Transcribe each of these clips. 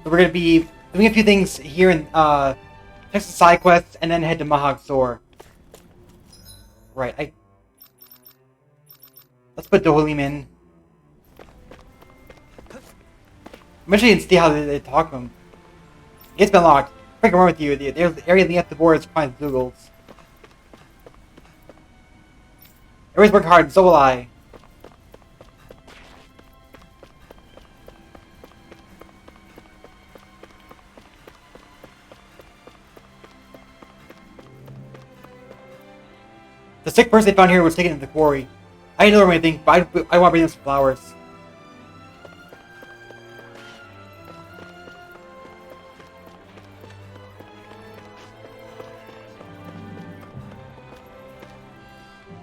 So we're gonna be doing a few things here in Texas side quests, and then head to Mahag Sor. Right, let's put Dolim in. I'm actually gonna see how they talk to him. It's been locked. Freaking wrong with you. The area leading up the board is fine Zoogles. Everybody's working hard, and so will I. The sick person they found here was taken to the quarry. I didn't know anything, but I want to bring them some flowers.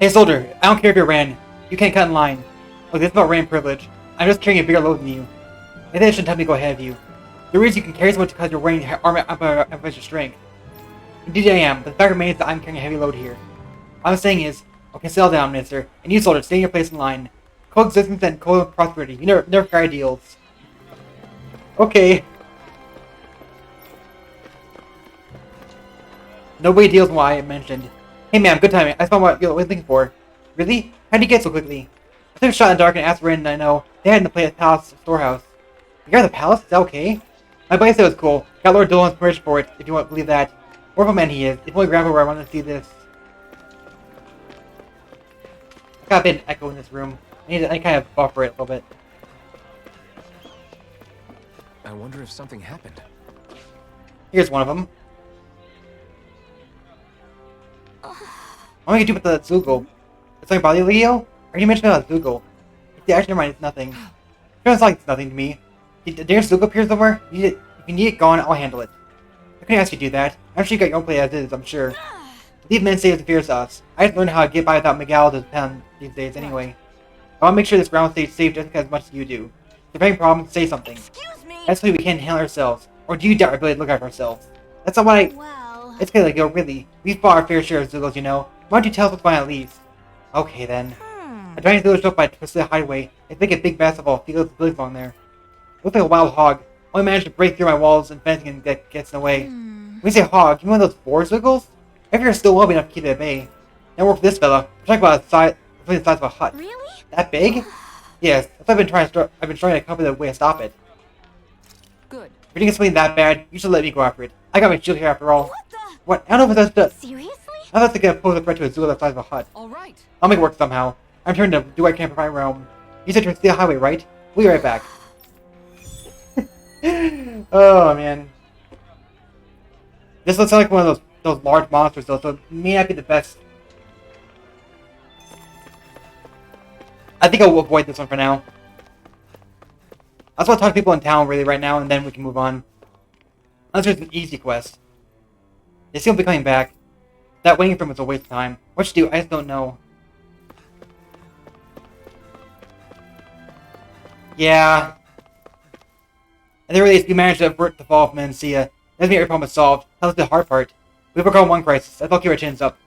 Hey soldier, I don't care if you're Ran. You can't cut in line. Look, this is about Ran privilege. I'm just carrying a bigger load than you. Maybe they shouldn't tell me to go ahead of you. The reason you can carry so much because you're wearing armor of your strength. Indeed I am, but the fact remains that I'm carrying a heavy load here. What I'm saying is, okay, settle down, mister. And you, soldier, stay in your place in line. Coexistence and co-prosperity. You never carry deals. Okay. Nobody deals why I mentioned. Hey ma'am, good timing. I found what you're looking for. Really? How'd you get so quickly? I took a shot in the dark and asked Rin, I know. They had in the play at the palace storehouse. You got the palace? Is that okay? My buddy said it was cool. Got Lord Dolan's permission for it, if you want to believe that. Wonderful man he is. If only Grandpa where I wanted to see this. I got a bit of echo in this room. I kind of buffer it a little bit. I wonder if something happened. Here's one of them. What am I gonna do with the Zoogle? Is something bother you, Leo? Are you mentioning about Zoogle? It's actually never mind, it's nothing. It feels like it's nothing to me. Did your Zoogle appear somewhere? If you need it gone, I'll handle it. I couldn't ask you to do that. I'm sure you got your own play as is, I'm sure. Leave men saves the fears to us. I just learned how to get by without Miguel to depend these days anyway. I want to make sure this ground stays safe just as much as you do. If you're having problems, say something. Excuse me. Actually, we can't handle ourselves. Or do you doubt our ability to look after ourselves? That's not what I... Well, It's good, Leo, really. We've fought our fair share of Zoogles, you know. Why don't you tell us what's going on at least? Okay, then. A giant Zoogle showed up by a twisted highway. It's like a big mess of all fields and buildings along there. It looks like a wild hog. Only managed to break through my walls and fencing and gets in the way. When you say hog, you mean one of those four Zoogles? I figure it's still well enough to keep it at bay. Now work for this fella. We're talking about the size of a hut. really? That big? Yes, that's what I've been trying to come up with a way to stop it. Good. If you think it's something that bad, you should let me go after it. I got my shield here after all. What the? What? I don't know if that's the... Seriously? I thought that's gonna pose a threat to a Zool the size of a hut. All right. I'll make it work somehow. I'm trying to do what I can for my realm. You said to the highway, right? We'll be right back. Oh, man. This looks like one of those large monsters, though, so it may not be the best. I think I'll avoid this one for now. I just want to talk to people in town, really, right now, and then we can move on. Unless there's an easy quest. They seem to be coming back. That waiting for him was a waste of time. What to do, I just don't know. Yeah. At the very least, we managed to avert the fall of Menancia. That doesn't mean every problem is solved. How's the hard part? We've overcome one crisis. I thought keep our chins up.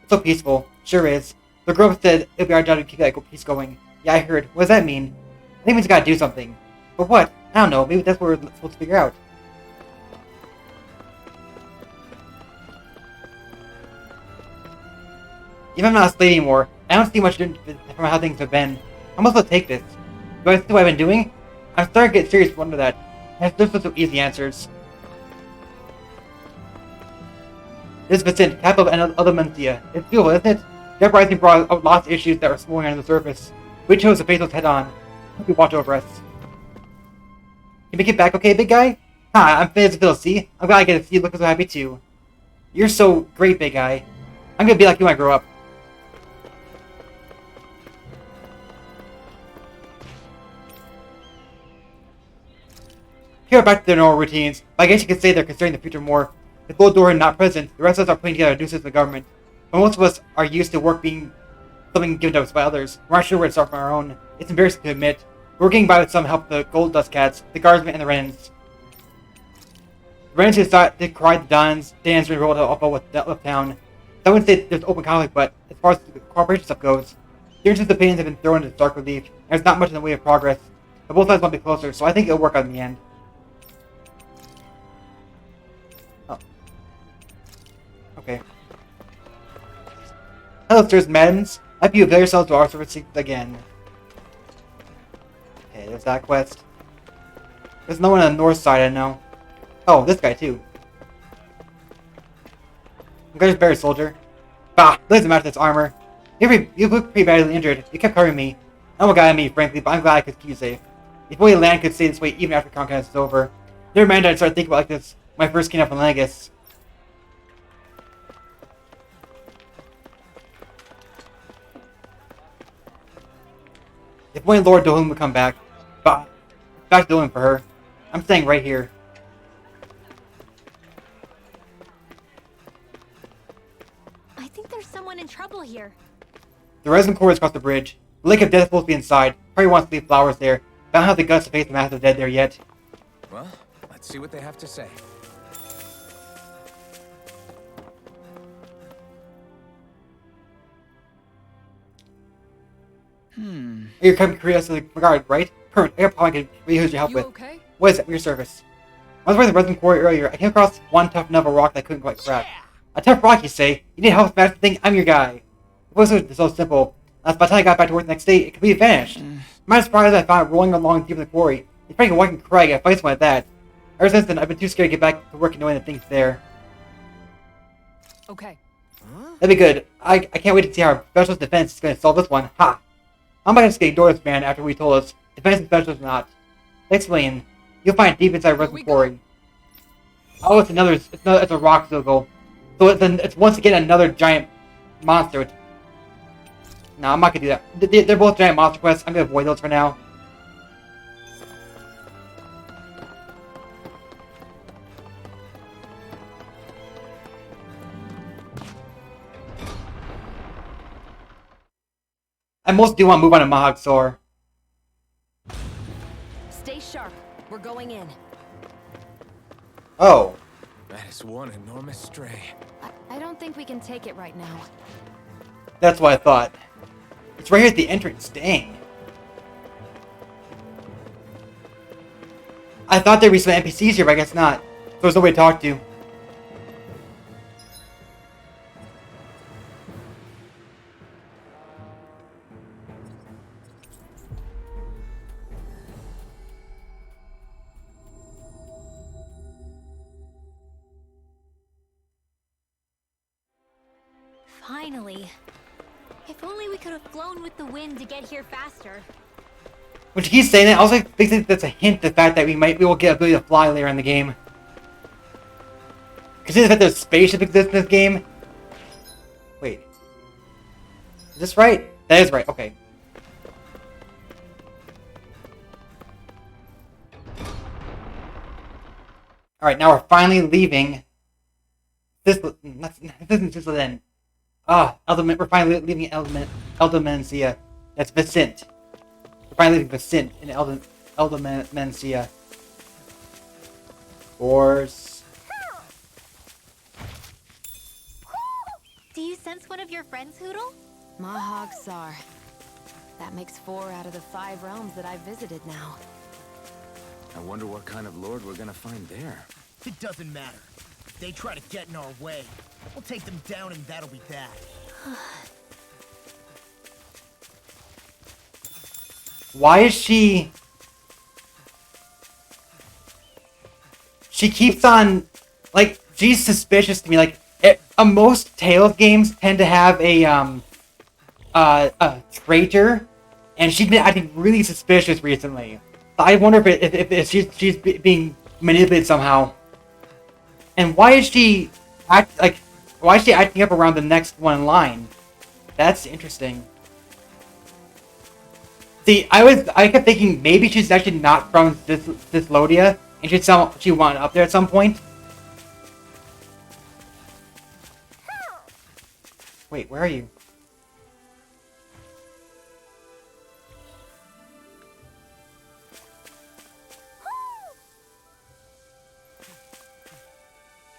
It's so peaceful. Sure is. The Grove said it'll be our job to keep that peace going. Yeah, I heard. What does that mean? I think we just gotta do something. But what? I don't know. Maybe that's what we're supposed to figure out. Even if I'm not a slave anymore, I don't see much difference from how things have been. I'm supposed to take this. Do I see what I've been doing? I'm starting to get serious wonder that. There's some easy answers. This is Vicente, capital of Elde Menancia. It's beautiful, isn't it? The uprising brought out lots of issues that were smoldering under the surface. We chose to face those head on. Hope you watch over us. You make it back okay, big guy? Ha, I'm finished with see? I'm glad I get to see you looking so happy too. You're so great, big guy. I'm gonna be like you when I grow up. Here are back to their normal routines, but I guess you could say they're considering the future more. With Lord Doran not present, the rest of us are putting together nuisance in the government. But most of us are used to work being something given to us by others. We're not sure where to start from our own. It's embarrassing to admit. We're getting by with some help from the Gold Dust Cats, the Guardsmen, and the Wrens. The Wrens who thought they cried the Dons, Dan's rolled up with town. I wouldn't say there's open conflict, but as far as the cooperation stuff goes, differences of opinions have been thrown into stark relief, and there's not much in the way of progress. But both sides want to be closer, so I think it'll work out in the end. Oh. Okay. Hello, sirs and madams. I hope you avail yourselves to our service again. Okay, there's that quest. There's no one on the north side, I know. Oh, this guy too. I'm gonna bury soldier. Bah, doesn't matter this armor. You look pretty badly injured. You kept covering me. I'm a guy on me, frankly, but I'm glad I could keep you safe. If only land could stay this way even after conquest is over. Never mind, I started thinking about like this when I first came up from Legus. If only Lord Dohun would come back. Bah, back to Dohun for her. I'm staying right here. I think there's someone in trouble here. The resin core is across the bridge. The Lake of Death is supposed to be inside. Probably wants to leave flowers there, but I don't have the guts to face the mass of the dead there yet. Well, let's see what they have to say. You're coming curiosity regard, right? Current, I probably could really use your help with. Okay? What is it? Your service. I was wearing the resin quarry earlier. I came across one tough nub of rock that I couldn't quite crack. A tough rock, you say? You need help with that thing? I'm your guy. It wasn't so simple. By the time I got back to work the next day, it completely vanished. My surprise, I found it rolling along deep in the quarry. It's probably a walking crag. I fight one at that. Ever since then, I've been too scared to get back to work and knowing the thing's there. Okay. That'd be good. I can't wait to see how our specialist defense is going to solve this one. Ha! I'm not just going to ignore this man after we told us. Defense and specialist not. Explain. You'll find it deep inside resin quarry. Oh, it's a rock zogo. So it's once again another giant monster. No, I'm not gonna do that. They're both giant monster quests. I'm gonna avoid those for now. I most do want to move on to Mahag Sor. Stay sharp. We're going in. Oh. That is one enormous stray. I don't think we can take it right now. That's what I thought. It's right here at the entrance. Dang. I thought there'd be some NPCs here, but I guess not. So there's nobody to talk to. Finally. If only we could have flown with the wind to get here faster. When she keeps saying that, I also think that's a hint of the fact that we will get ability to fly later in the game. Considering the fact that a spaceship exists in this game. Wait. Is this right? That is right, okay. Alright, now we're finally leaving. This isn't just then. We're finally leaving Elde Menancia. That's Vicent. We're finally leaving Vicent in Elde Menancia. Of course. Do you sense one of your friends, Hoodle? Mahag Sar. That makes 4 out of the 5 realms that I've visited now. I wonder what kind of lord we're gonna find there. It doesn't matter. If they try to get in our way, we'll take them down and that'll be that. Why is she... She keeps on... Like, she's suspicious to me. Like, most Tales games tend to have a traitor, and she's been acting really suspicious recently. I wonder if she's being manipulated somehow. And why is she acting up around the next one in line? That's interesting. See, I kept thinking maybe she's actually not from Thessalonia, and she wound up there at some point. Wait, where are you?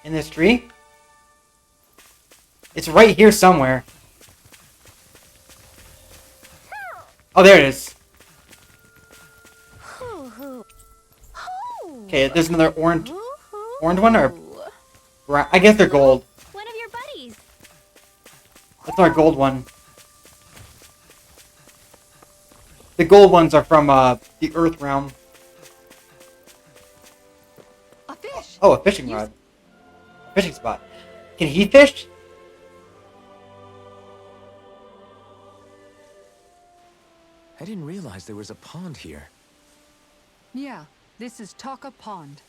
In this tree? It's right here somewhere. Oh, there it is. Okay, there's another orange Woohoo. one or I guess they're gold. One of your buddies. That's our gold one. The gold ones are from the Earth realm. A fish. Oh, a fishing rod. Fishing spot. Can he fish? I didn't realize there was a pond here. Yeah, this is Taka Pond.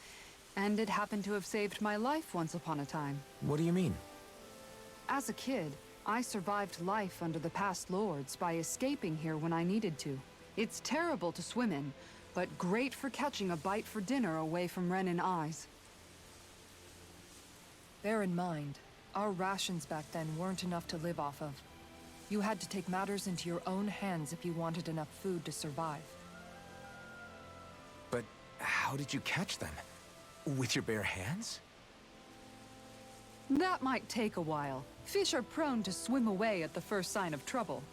And it happened to have saved my life once upon a time. What do you mean? As a kid, I survived life under the past lords by escaping here when I needed to. It's terrible to swim in, but great for catching a bite for dinner away from Ren and eyes. Bear in mind, our rations back then weren't enough to live off of. You had to take matters into your own hands if you wanted enough food to survive. But how did you catch them? With your bare hands? That might take a while. Fish are prone to swim away at the first sign of trouble.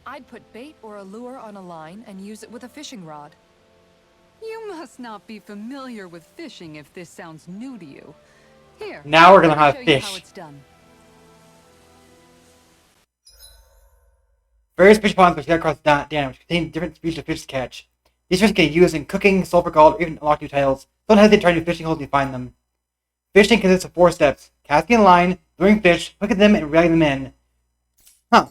I'd put bait or a lure on a line and use it with a fishing rod. You must not be familiar with fishing if this sounds new to you. Here, Now we're gonna let me have show you fish. how it's done. Various fish ponds which get across the dam, which contain different species of fish to catch. These fish can be used in cooking, sulfur gold, or even unlock new titles. Don't hesitate to try new fishing holes when you find them. Fishing consists of 4 steps: casting a line, luring fish, hooking them, and reeling them in. Huh.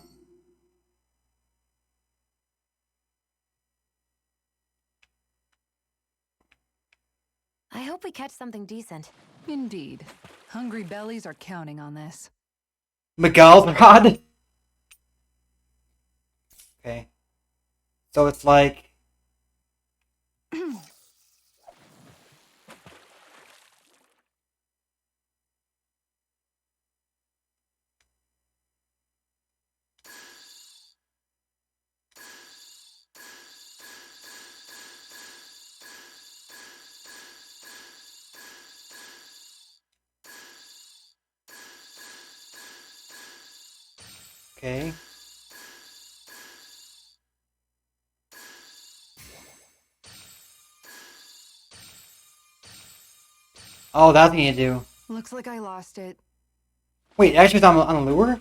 I hope we catch something decent. Indeed. Hungry bellies are counting on this. Miguel's rod? Okay. So it's like... Okay. Oh, that's what you need to do. Looks like I lost it. Wait, it actually was on a lure?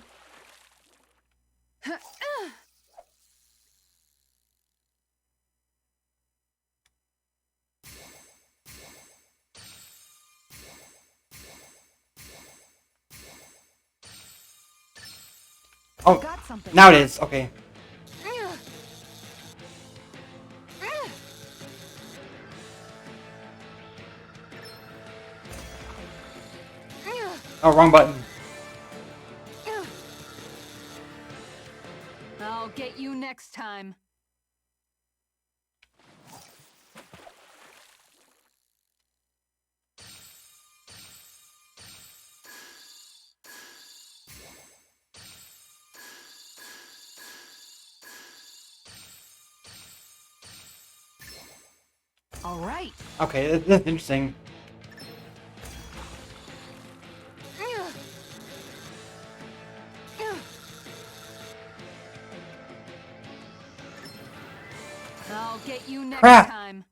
Oh, Got something. now it is. Okay. Oh, wrong button. I'll get you next time. All right. Okay, that's interesting. I'll get you next Crap. time.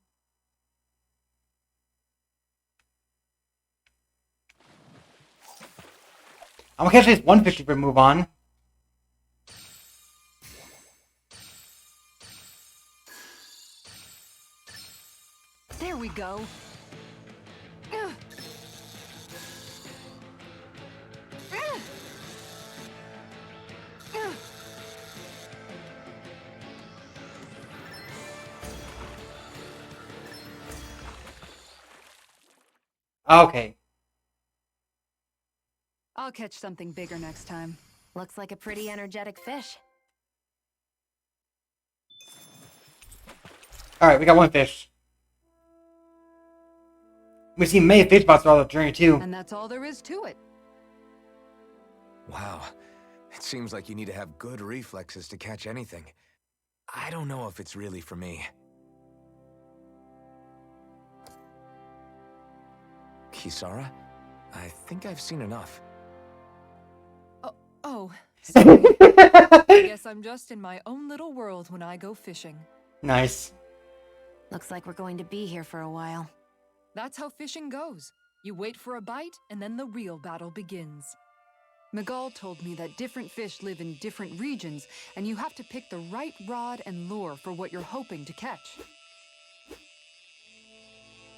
I'm gonna catch at least one fish before we move on. There we go. Okay. I'll catch something bigger next time. Looks like a pretty energetic fish. Alright, we got one fish. We've seen many fish spots throughout the journey, too. And that's all there is to it. Wow. It seems like you need to have good reflexes to catch anything. I don't know if it's really for me. Kisara? I think I've seen enough. Oh, sorry. I guess I'm just in my own little world when I go fishing. Nice. Looks like we're going to be here for a while. That's how fishing goes. You wait for a bite, and then the real battle begins. Miguel told me that different fish live in different regions, and you have to pick the right rod and lure for what you're hoping to catch.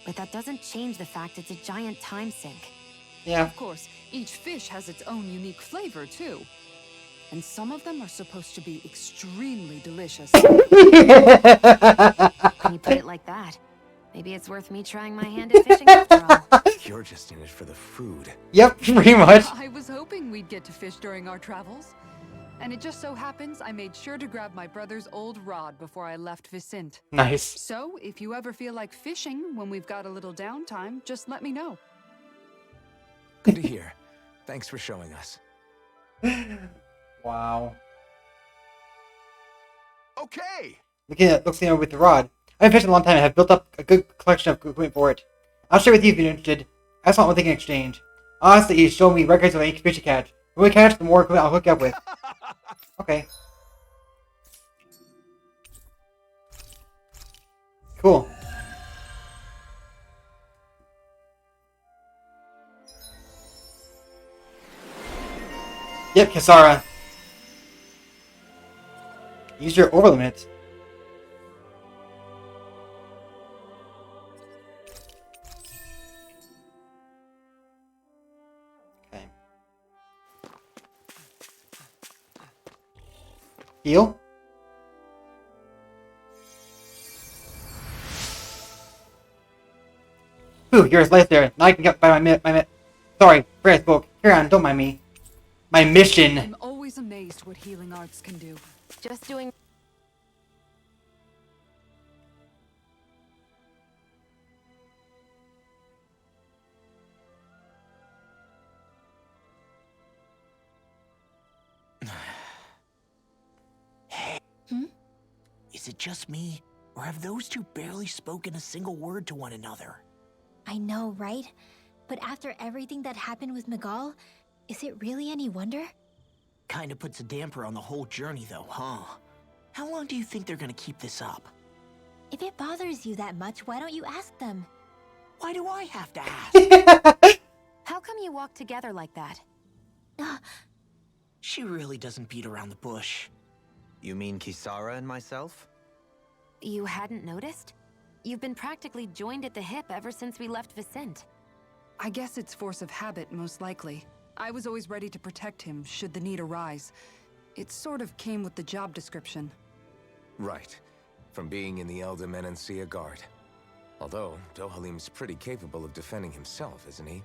But that doesn't change the fact it's a giant time sink. Yeah. Of course, each fish has its own unique flavor, too. And some of them are supposed to be extremely delicious. When you put it like that, maybe it's worth me trying my hand at fishing after all. You're just in it for the food. Yep, pretty much. I was hoping we'd get to fish during our travels. And it just so happens I made sure to grab my brother's old rod before I left Vicente. Nice. So, if you ever feel like fishing when we've got a little downtime, just let me know. Good to hear. Thanks for showing us. Wow. Okay! Looking over with the rod. I've fished a long time and have built up a good collection of equipment for it. I'll share with you if you're interested. I just want one thing in exchange. Honestly, you show me records of any fish you catch. The more we catch, the more equipment I'll hook you up with. Okay. Cool. Yep, Kisara. Use your over limit. Okay. Heal. Ooh, you're life there. Now I can get by my Sorry, Freya spoke. Carry on, don't mind me. My mission. I'm always amazed what healing arts can do. Just doing... Is it just me, or have those two barely spoken a single word to one another? I know, right? But after everything that happened with Miguel, is it really any wonder? Kinda puts a damper on the whole journey though, huh? How long do you think they're gonna keep this up? If it bothers you that much, why don't you ask them? Why do I have to ask? How come you walk together like that? She really doesn't beat around the bush. You mean Kisara and myself? You hadn't noticed? You've been practically joined at the hip ever since we left Vicente. I guess it's force of habit, most likely. I was always ready to protect him, should the need arise. It sort of came with the job description. Right. From being in the Elde Menancia guard. Although, Dohalim's pretty capable of defending himself, isn't he?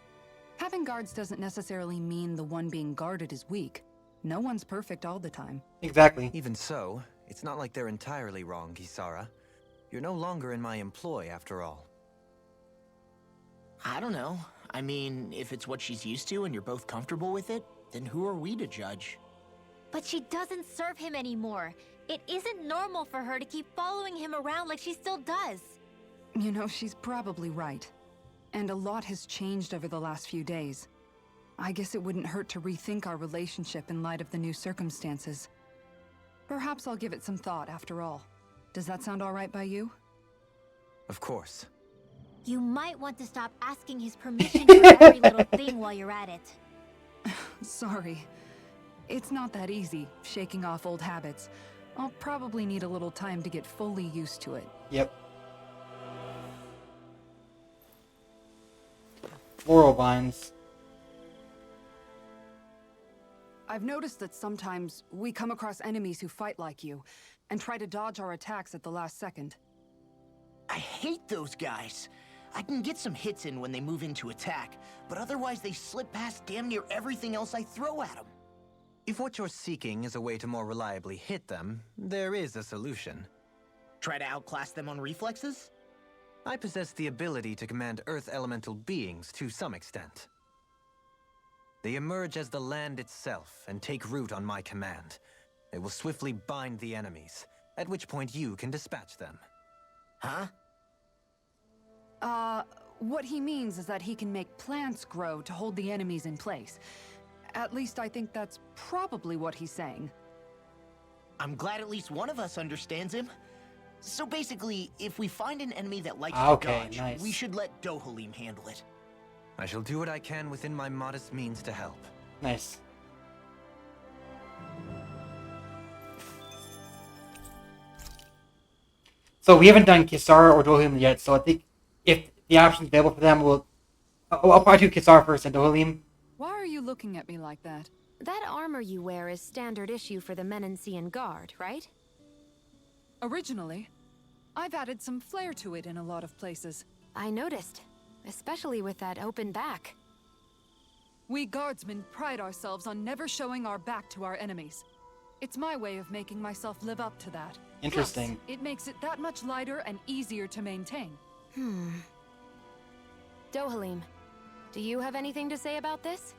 Having guards doesn't necessarily mean the one being guarded is weak. No one's perfect all the time. Exactly. Even so, it's not like they're entirely wrong, Kisara. You're no longer in my employ, after all. I don't know. I mean, if it's what she's used to and you're both comfortable with it, then who are we to judge? But she doesn't serve him anymore. It isn't normal for her to keep following him around like she still does. You know, she's probably right. And a lot has changed over the last few days. I guess it wouldn't hurt to rethink our relationship in light of the new circumstances. Perhaps I'll give it some thought after all. Does that sound all right by you? Of course. You might want to stop asking his permission for every little thing while you're at it. Sorry. It's not that easy, shaking off old habits. I'll probably need a little time to get fully used to it. Yep. Laurel vines. I've noticed that sometimes we come across enemies who fight like you, and try to dodge our attacks at the last second. I hate those guys. I can get some hits in when they move into attack, but otherwise they slip past damn near everything else I throw at them. If what you're seeking is a way to more reliably hit them, there is a solution. Try to outclass them on reflexes? I possess the ability to command Earth elemental beings to some extent. They emerge as the land itself and take root on my command. They will swiftly bind the enemies, at which point you can dispatch them. Huh? What he means is that he can make plants grow to hold the enemies in place. At least I think that's probably what he's saying. I'm glad at least one of us understands him. So basically, if we find an enemy that likes Okay, to dodge, nice. we should let Dohalim handle it. I shall do what I can within my modest means to help. Nice. So we haven't done Kisara or Dohalim yet, so I think if the option's available for them, I'll probably do Kisara first and Dohalim. Why are you looking at me like that? That armor you wear is standard issue for the Menancian Guard, right? Originally, I've added some flair to it in a lot of places. I noticed, especially with that open back. We guardsmen pride ourselves on never showing our back to our enemies. It's my way of making myself live up to that. Interesting. Plus, it makes it that much lighter and easier to maintain. Dohalim, do you have anything to say about this?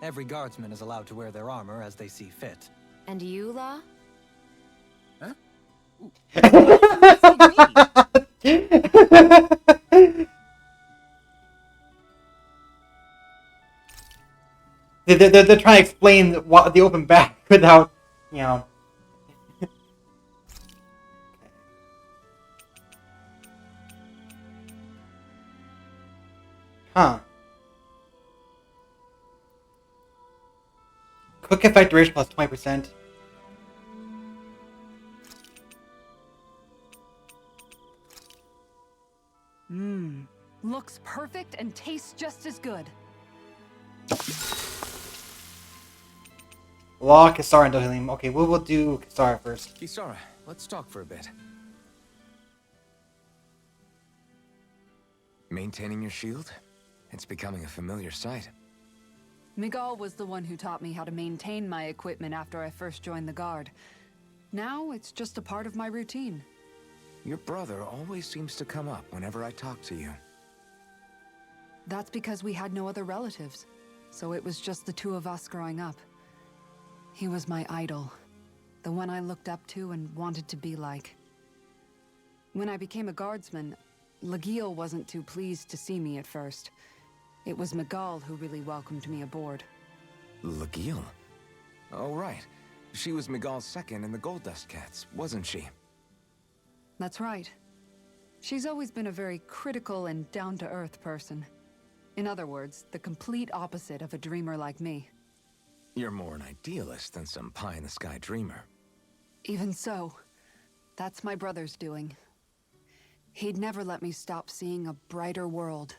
Every guardsman is allowed to wear their armor as they see fit. And you, Law? Huh? They're trying to explain the open back without, you know. Huh. Quick effect duration plus 20%. Looks perfect and tastes just as good. Law, Kisara, and Dohalim. Okay, we'll do Kisara first. Kisara, let's talk for a bit. Maintaining your shield? It's becoming a familiar sight. Miguel was the one who taught me how to maintain my equipment after I first joined the Guard. Now it's just a part of my routine. Your brother always seems to come up whenever I talk to you. That's because we had no other relatives, so it was just the two of us growing up. He was my idol, the one I looked up to and wanted to be like. When I became a guardsman, Lagiel wasn't too pleased to see me at first. It was Miguel who really welcomed me aboard. Lagiel? Oh, right. She was Miguel's second in the Gold Dust Cats, wasn't she? That's right. She's always been a very critical and down-to-earth person. In other words, the complete opposite of a dreamer like me. You're more an idealist than some pie-in-the-sky dreamer. Even so, that's my brother's doing. He'd never let me stop seeing a brighter world.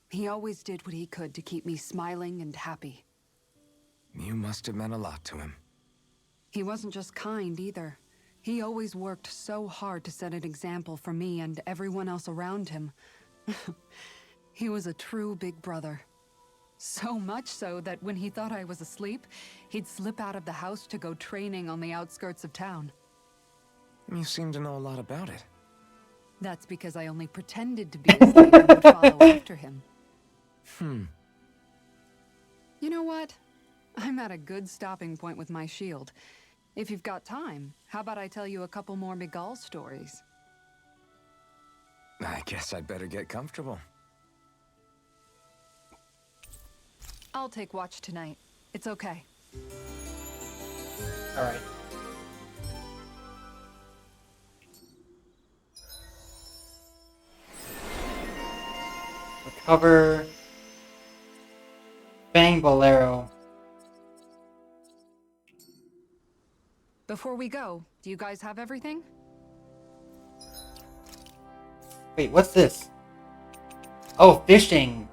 He always did what he could to keep me smiling and happy. You must have meant a lot to him. He wasn't just kind either. He always worked so hard to set an example for me and everyone else around him. He was a true big brother. So much so that when he thought I was asleep, he'd slip out of the house to go training on the outskirts of town. You seem to know a lot about it. That's because I only pretended to be asleep and would follow after him. You know what? I'm at a good stopping point with my shield. If you've got time, how about I tell you a couple more Miguel stories? I guess I'd better get comfortable. I'll take watch tonight. It's okay. Alright. Recover. Bang Bolero. Before we go, do you guys have everything? Wait, what's this? Oh, fishing.